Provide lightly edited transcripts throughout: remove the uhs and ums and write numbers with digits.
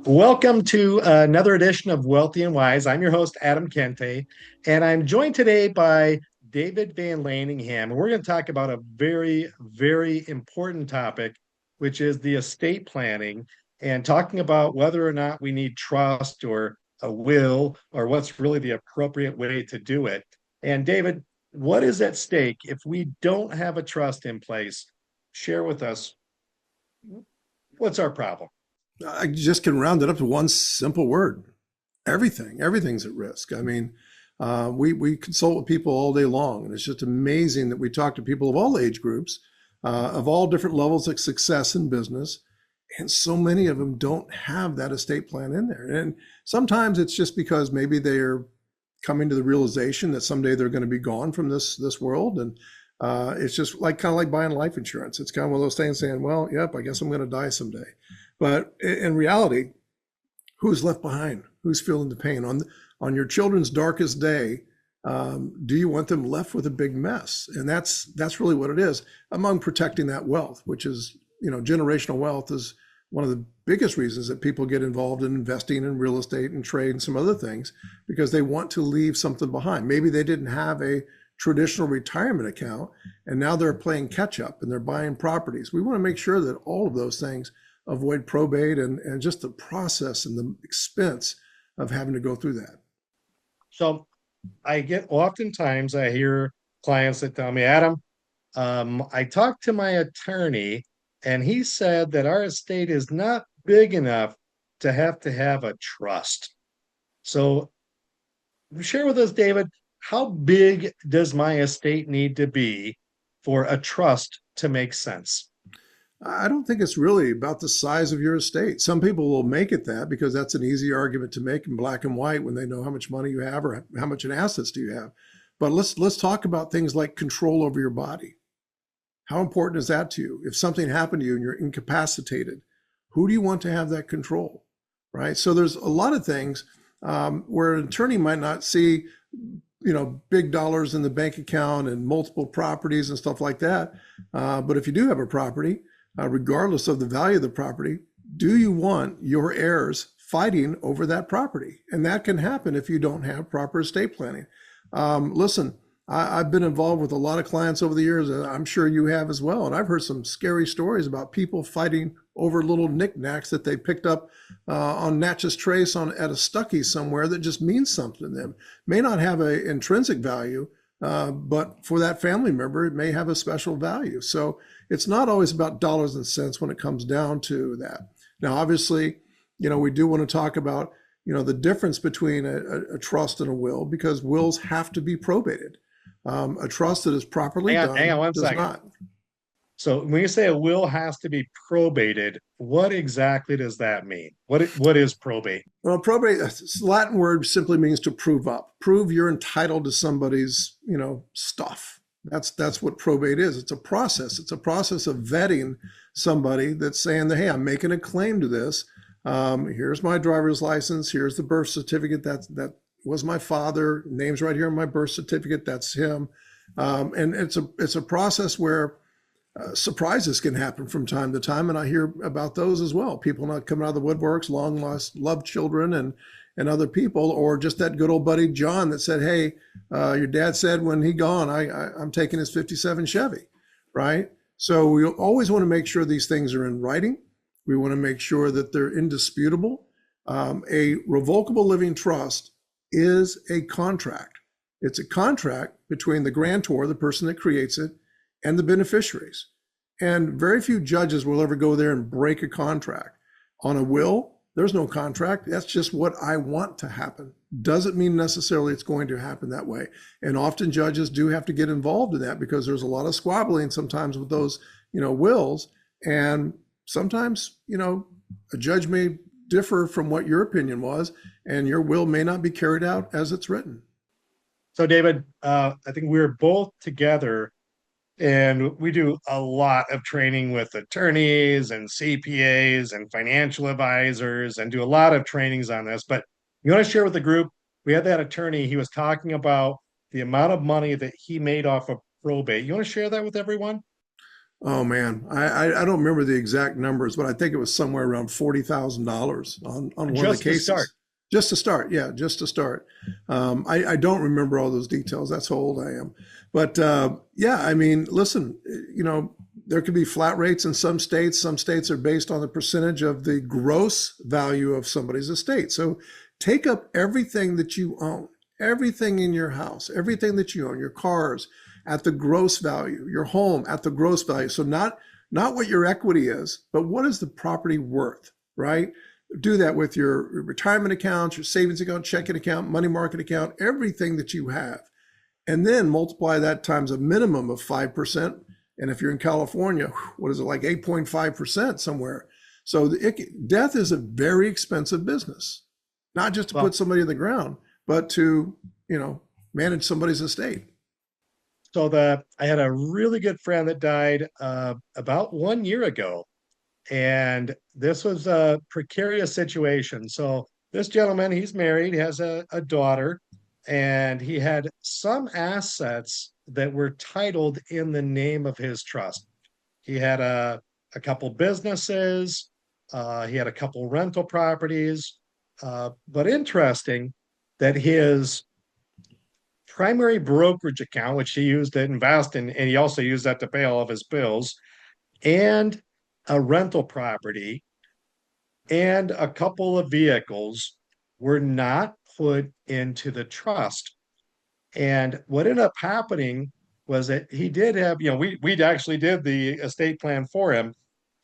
Welcome to another edition of Wealthy and Wise. I'm your host, Adam Kintigh, and I'm joined today by David Vanlandingham. And we're going to talk about a very, very important topic, which is the estate planning and talking about whether or not we need trust or a will or what's really the appropriate way to do it. And David, what is at stake if we don't have a trust in place? Share with us what's our problem. I just can round it up to one simple word. Everything's at risk. I mean, we consult with people all day long, and it's just amazing that we talk to people of all age groups, of all different levels of success in business, and so many of them don't have that estate plan in there. And sometimes it's just because maybe they're coming to the realization that someday they're going to be gone from this world, and it's just like kind of like buying life insurance. It's kind of one of those things saying, well, yep, I guess I'm going to die someday. But in reality, who's left behind? Who's feeling the pain on your children's darkest day? Do you want them left with a big mess? And that's really what it is among protecting that wealth, which is, generational wealth is one of the biggest reasons that people get involved in investing in real estate and trade and some other things, because they want to leave something behind. Maybe they didn't have a traditional retirement account and now they're playing catch up and they're buying properties. We want to make sure that all of those things avoid probate and just the process and the expense of having to go through that. So oftentimes I hear clients that tell me, Adam, I talked to my attorney and he said that our estate is not big enough to have a trust. So share with us, David, how big does my estate need to be for a trust to make sense? I don't think it's really about the size of your estate. Some people will make it that because that's an easy argument to make in black and white when they know how much money you have or how much in assets do you have. But let's talk about things like control over your body. How important is that to you? If something happened to you and you're incapacitated, who do you want to have that control, right? So there's a lot of things where an attorney might not see, big dollars in the bank account and multiple properties and stuff like that. But if you do have a property, regardless of the value of the property, do you want your heirs fighting over that property? And that can happen if you don't have proper estate planning. Listen, I've been involved with a lot of clients over the years, and I'm sure you have as well. And I've heard some scary stories about people fighting over little knickknacks that they picked up on Natchez Trace at a Stuckey somewhere that just means something to them. May not have an intrinsic value, but for that family member, it may have a special value. So it's not always about dollars and cents when it comes down to that. Now, obviously, we do want to talk about, the difference between a trust and a will, because wills have to be probated. A trust that is properly done hang on one does second. not. So when you say a will has to be probated, what exactly does that mean? What is probate? Well, probate, Latin word, simply means to prove up. Prove you're entitled to somebody's, stuff. That's what probate is. It's a process. It's a process of vetting somebody that's saying that, hey, I'm making a claim to this. Here's my driver's license. Here's the birth certificate. That was my father. Name's right here on my birth certificate. That's him. And it's a process where surprises can happen from time to time, and I hear about those as well. People not coming out of the woodworks, long lost loved children, and other people, or just that good old buddy John that said, "Hey, your dad said when he gone, I'm taking his '57 Chevy," right? So we always want to make sure these things are in writing. We want to make sure that they're indisputable. A revocable living trust is a contract. It's a contract between the grantor, the person that creates it, and the beneficiaries. And very few judges will ever go there and break a contract. On a will, there's no contract. That's just what I want to happen. Doesn't mean necessarily it's going to happen that way. And often judges do have to get involved in that because there's a lot of squabbling sometimes with those, wills. And sometimes, a judge may differ from what your opinion was, and your will may not be carried out as it's written. So David, I think we're both together and we do a lot of training with attorneys and CPAs and financial advisors and do a lot of trainings on this. But you want to share with the group, we had that attorney, he was talking about the amount of money that he made off of probate. You want to share that with everyone? Oh man, I don't remember the exact numbers, but I think it was somewhere around $40,000 on one of the Just to start. cases. Just to start, yeah, just to start. I don't remember all those details. That's how old I am. But yeah, I mean, listen, there could be flat rates in some states. Some states are based on the percentage of the gross value of somebody's estate. So take up everything that you own, everything in your house, everything that you own, your cars at the gross value, your home at the gross value. So not what your equity is, but what is the property worth, right? Do that with your retirement accounts, your savings account, checking account, money market account, everything that you have. And then multiply that times a minimum of 5%. And if you're in California, what is it, like 8.5% somewhere? So death is a very expensive business, not just to Well, put somebody in the ground, but to, manage somebody's estate. so I had a really good friend that died about 1 year ago, and this was a precarious situation. So this gentleman, he's married, he has a daughter, and he had some assets that were titled in the name of his trust. He had a couple businesses, he had a couple rental properties, but interesting that his primary brokerage account, which he used to invest in, and he also used that to pay all of his bills, and a rental property and a couple of vehicles were not put into the trust. And what ended up happening was that he did have, we actually did the estate plan for him,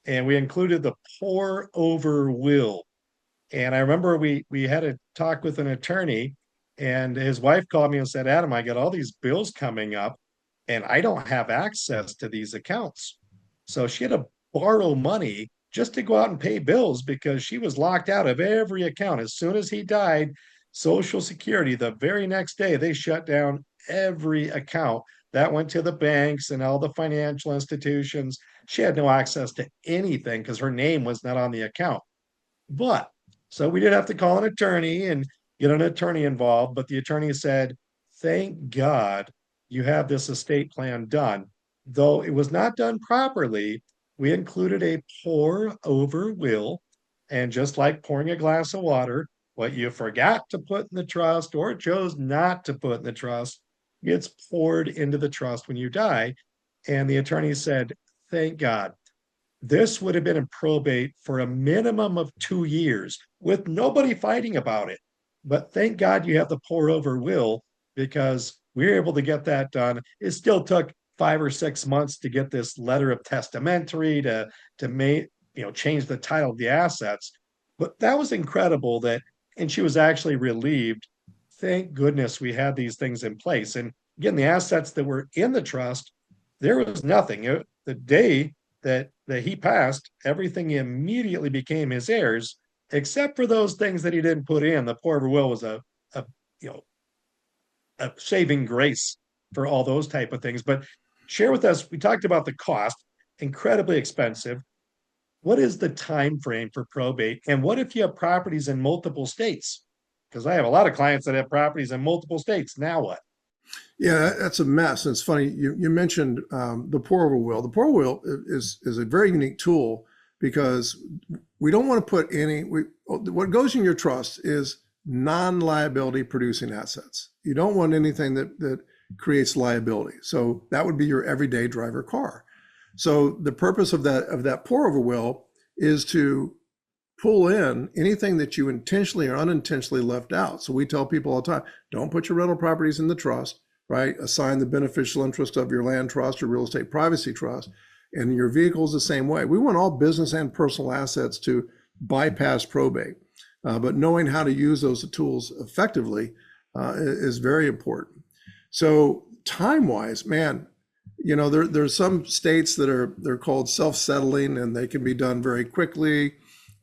and we included the pour over will. And I remember we had a talk with an attorney, and his wife called me and said, Adam, I got all these bills coming up, and I don't have access to these accounts. So she had to borrow money just to go out and pay bills because she was locked out of every account. As soon as he died, Social Security, the very next day, they shut down every account that went to the banks and all the financial institutions. She had no access to anything because her name was not on the account. But so we did have to call an attorney and get an attorney involved. But the attorney said, thank God you have this estate plan done. Though it was not done properly, we included a pour over will. And just like pouring a glass of water, what you forgot to put in the trust or chose not to put in the trust gets poured into the trust when you die. And the attorney said, thank God. This would have been in probate for a minimum of 2 years with nobody fighting about it. But thank God you have the pour over will because we were able to get that done. It still took 5 or 6 months to get this letter of testamentary to make change the title of the assets. But that was incredible that, and she was actually relieved. Thank goodness we had these things in place. And again, the assets that were in the trust, there was nothing. The day that he passed, everything immediately became his heirs, except for those things that he didn't put in. The poor will was a you know a saving grace for all those type of things. But share with us. We talked about the cost, incredibly expensive. What is the time frame for probate, and what if you have properties in multiple states? Because I have a lot of clients that have properties in multiple states. Now what? Yeah, that's a mess. And it's funny you mentioned the pour over will. The pour over will is a very unique tool because we don't want to put what goes in your trust is non-liability producing assets. You don't want anything that creates liability. So that would be your everyday driver car. So the purpose of that pour over will is to pull in anything that you intentionally or unintentionally left out. So we tell people all the time, don't put your rental properties in the trust, right? Assign the beneficial interest of your land trust or real estate privacy trust. And your vehicles the same way. We want all business and personal assets to bypass probate. But knowing how to use those tools effectively is very important. So time-wise, man, there's some states that they're called self-settling and they can be done very quickly.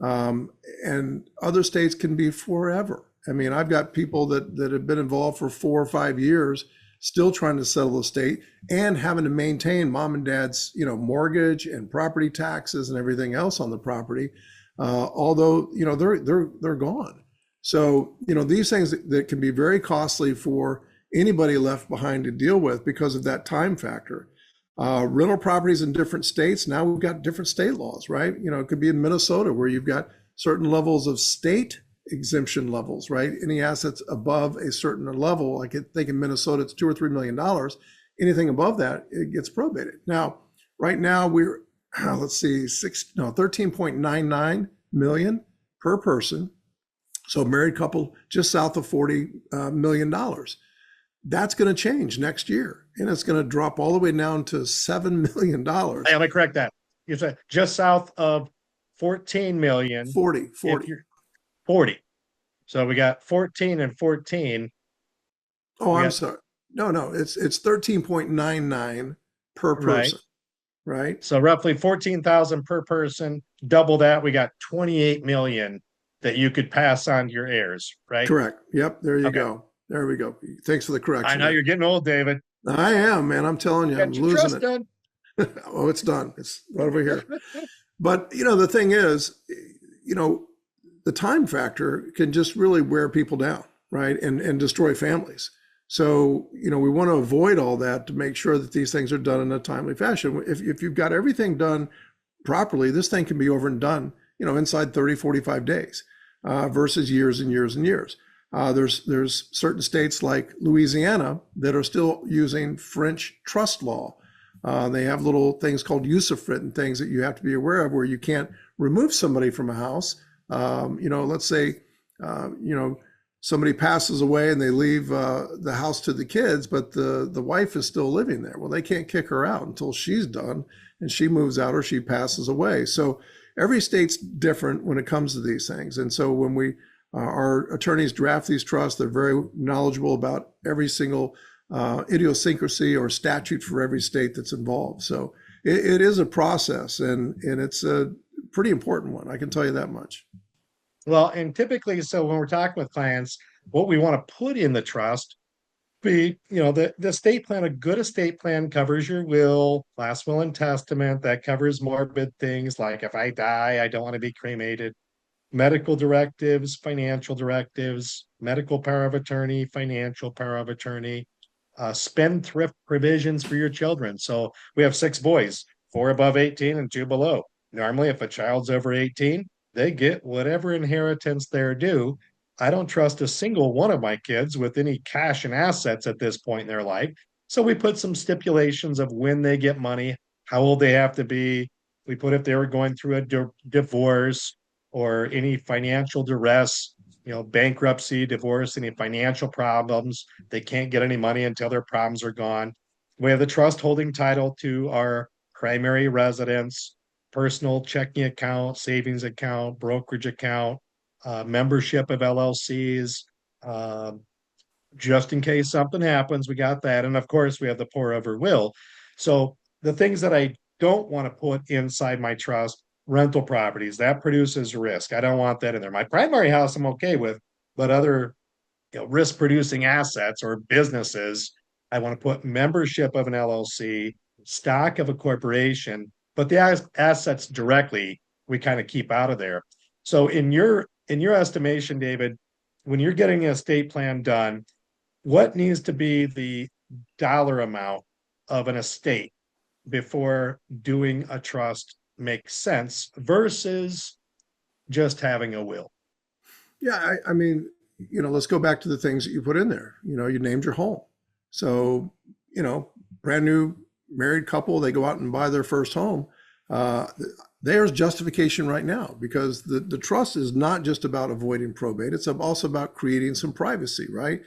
And other states can be forever. I mean, I've got people that have been involved for 4 or 5 years, still trying to settle the state and having to maintain mom and dad's, mortgage and property taxes and everything else on the property. Although, they're gone. So, these things that can be very costly for anybody left behind to deal with because of that time factor. Rental properties in different states. Now we've got different state laws, right? It could be in Minnesota where you've got certain levels of state exemption levels, right? Any assets above a certain level, I could think in Minnesota, it's $2 or $3 million. Anything above that, it gets probated. Now, right now we're, let's see, 13.99 million per person. So married couple just south of $40 million. That's going to change next year, and it's going to drop all the way down to $7 million. Hey, let me correct that. You said just south of 14 million. 40. 40. So we got 14 and 14. Oh, I'm sorry. No, it's 13.99 per Right. person, right? So roughly 14,000 per person. Double that, we got 28 million that you could pass on to your heirs, right? Correct. Yep. There you Okay. go. There we go. Thanks for the I correction know there. you're getting old, David. I am, man. I'm telling you, I'm Got your losing trust it. done. Oh, it's done. It's right over here. But the thing is, the time factor can just really wear people down, right? And destroy families. So, we want to avoid all that to make sure that these things are done in a timely fashion. If you've got everything done properly, this thing can be over and done, inside 30, 45 days versus years and years and years. There's certain states like Louisiana that are still using French trust law. They have little things called usufruct and things that you have to be aware of where you can't remove somebody from a house. Let's say, somebody passes away and they leave the house to the kids, but the wife is still living there. Well, they can't kick her out until she's done and she moves out or she passes away. So every state's different when it comes to these things. And so when our attorneys draft these trusts, they're very knowledgeable about every single idiosyncrasy or statute for every state that's involved. So it is a process, and it's a pretty important one. I can tell you that much. Well, and typically, so when we're talking with clients, what we want to put in the trust be, the estate plan. A good estate plan covers your will, last will and testament. That covers morbid things like if I die, I don't want to be cremated. Medical directives, financial directives, medical power of attorney, financial power of attorney, spendthrift provisions for your children. So we have 6 boys, 4 above 18 and 2 below. Normally, if a child's over 18, they get whatever inheritance they're due. I don't trust a single one of my kids with any cash and assets at this point in their life. So we put some stipulations of when they get money, how old they have to be. We put if they were going through a divorce or any financial duress, bankruptcy, divorce, any financial problems. They can't get any money until their problems are gone. We have the trust holding title to our primary residence, personal checking account, savings account, brokerage account, membership of LLCs. Just in case something happens, we got that. And of course, we have the pour over will. So the things that I don't want to put inside my trust, rental properties, that produces risk. I don't want that in there. My primary house, I'm okay with, but other risk producing assets or businesses, I want to put membership of an LLC, stock of a corporation, but the assets directly we kind of keep out of there. So in your estimation, David, when you're getting an estate plan done, what needs to be the dollar amount of an estate before doing a trust makes sense versus just having a will? Yeah, I mean, let's go back to the things that you put in there. You named your home. So, brand new married couple, they go out and buy their first home. There's justification right now because the trust is not just about avoiding probate. It's also about creating some privacy, right?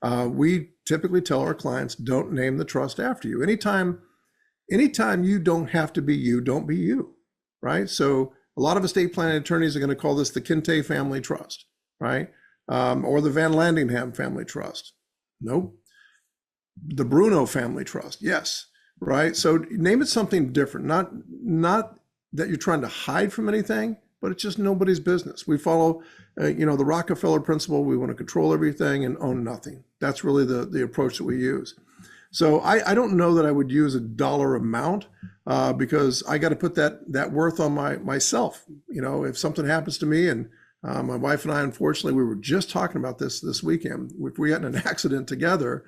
We typically tell our clients, don't name the trust after you. Anytime you don't have to be you, don't be you, right? So a lot of estate planning attorneys are going to call this the Kintigh family trust, right? Or the Vanlandingham family trust. Nope. The Bruno family trust. Yes. Right. So name it something different, not that you're trying to hide from anything, but it's just nobody's business. We follow, the Rockefeller principle. We want to control everything and own nothing. That's really the approach that we use. So I don't know that I would use a dollar amount because I got to put that worth on myself. If something happens to me and My wife and I, unfortunately, we were just talking about this weekend. If we had an accident together,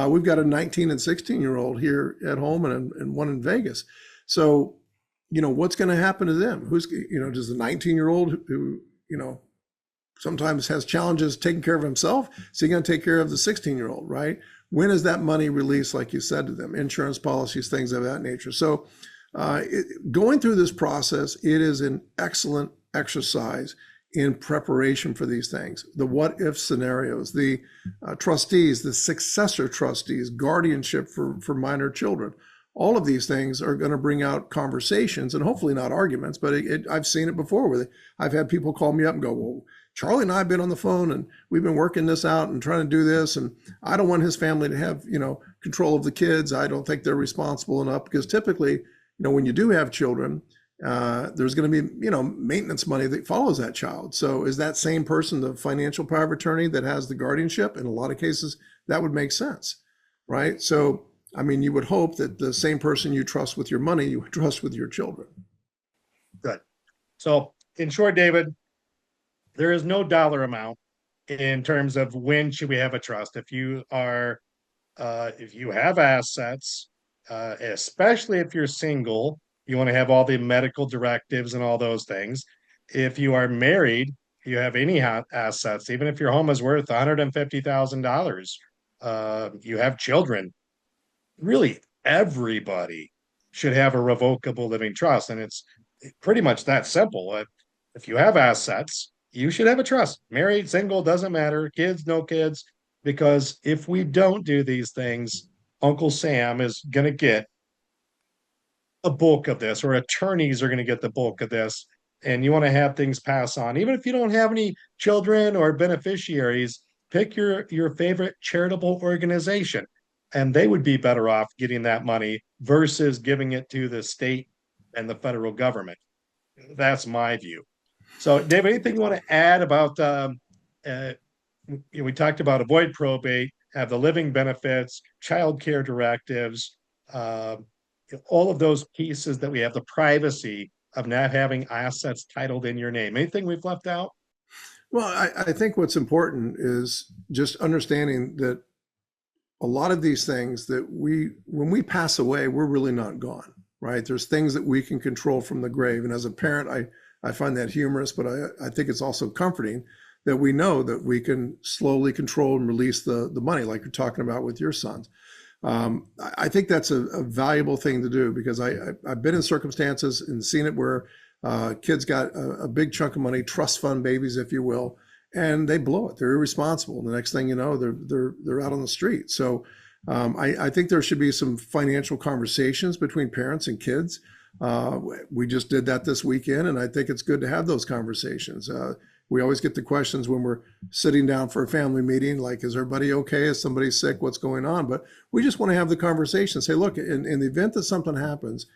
we've got a 19 and 16-year-old here at home and one in Vegas. So, what's going to happen to them? Does the 19-year-old who, sometimes has challenges taking care of himself, is he going to take care of the 16-year-old, right? When is that money released, like you said to them? Insurance policies, things of that nature. So, going through this process, it is an excellent exercise in preparation for these things. The what if scenarios, the trustees, the successor trustees, guardianship for minor children. All of these things are going to bring out conversations and hopefully not arguments, but I've seen it before where I've had people call me up and go, well, Charlie and I have been on the phone and we've been working this out and trying to do this. And I don't want his family to have, control of the kids. I don't think they're responsible enough because typically, when you do have children, there's going to be, maintenance money that follows that child. So is that same person the financial power of attorney that has the guardianship? In a lot of cases, that would make sense, right? So, you would hope that the same person you trust with your money, you would trust with your children. Good. So, in short, David, there is no dollar amount in terms of when should we have a trust. If you have assets, especially if you're single, you want to have all the medical directives and all those things. If you are married, you have any assets, even if your home is worth $150,000, you have children. Really, everybody should have a revocable living trust, and it's pretty much that simple. If you have assets, you should have a trust. Married, single, doesn't matter. Kids, no kids. Because if we don't do these things, Uncle Sam is going to get a bulk of this, or attorneys are going to get the bulk of this. And you want to have things pass on. Even if you don't have any children or beneficiaries, pick your favorite charitable organization, and they would be better off getting that money versus giving it to the state and the federal government. That's my view. So, Dave, anything you want to add about uh, we talked about avoid probate, have the living benefits, child care directives, uh, all of those pieces that we have, the privacy of not having assets titled in your name. Anything we've left out? Well, I think what's important is just understanding that a lot of these things that when we pass away, we're really not gone, right? There's things that we can control from the grave. And as a parent, I find that humorous, but I think it's also comforting that we know that we can slowly control and release the money, like you're talking about with your sons. I think that's a valuable thing to do because I've been in circumstances and seen it where kids got a big chunk of money, trust fund babies, if you will, and they blow it. They're irresponsible. And the next thing you know, they're out on the street. So I think there should be some financial conversations between parents and kids. We just did that this weekend, and I think it's good to have those conversations. We always get the questions when we're sitting down for a family meeting, like, is everybody okay? Is somebody sick? What's going on? But we just want to have the conversation. Say, look, in the event that something happens,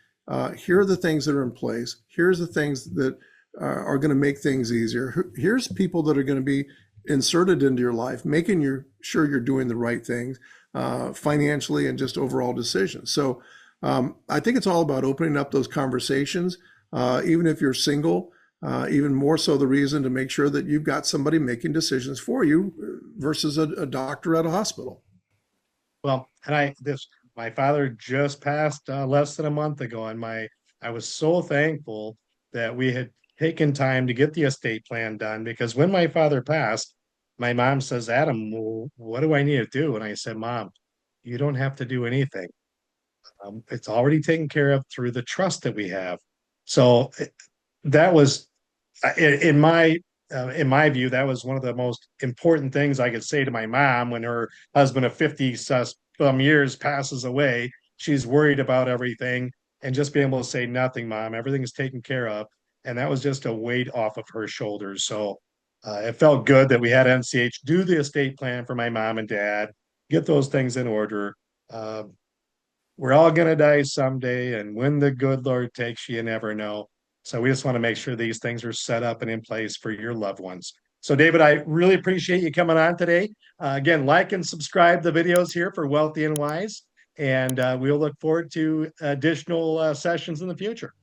here are the things that are in place. Here's the things that are going to make things easier. Here's people that are going to be inserted into your life, making sure you're doing the right things financially and just overall decisions. So I think it's all about opening up those conversations, even if you're single. Even more so the reason to make sure that you've got somebody making decisions for you versus a doctor at a hospital. Well, and my father just passed less than a month ago, and I was so thankful that we had taken time to get the estate plan done because when my father passed, my mom says, Adam, well, what do I need to do? And I said, Mom, you don't have to do anything. It's already taken care of through the trust that we have. So that was in my view, that was one of the most important things I could say to my mom when her husband of 50 some years passes away. She's worried about everything and just being able to say, nothing, Mom, everything is taken care of. And that was just a weight off of her shoulders. So it felt good that we had NCH do the estate plan for my mom and dad, get those things in order. Uh, we're all going to die someday. And when the good Lord takes you, you never know. So we just want to make sure these things are set up and in place for your loved ones. So, David, I really appreciate you coming on today. Again, like and subscribe the videos here for Wealthy and Wise. And we'll look forward to additional sessions in the future.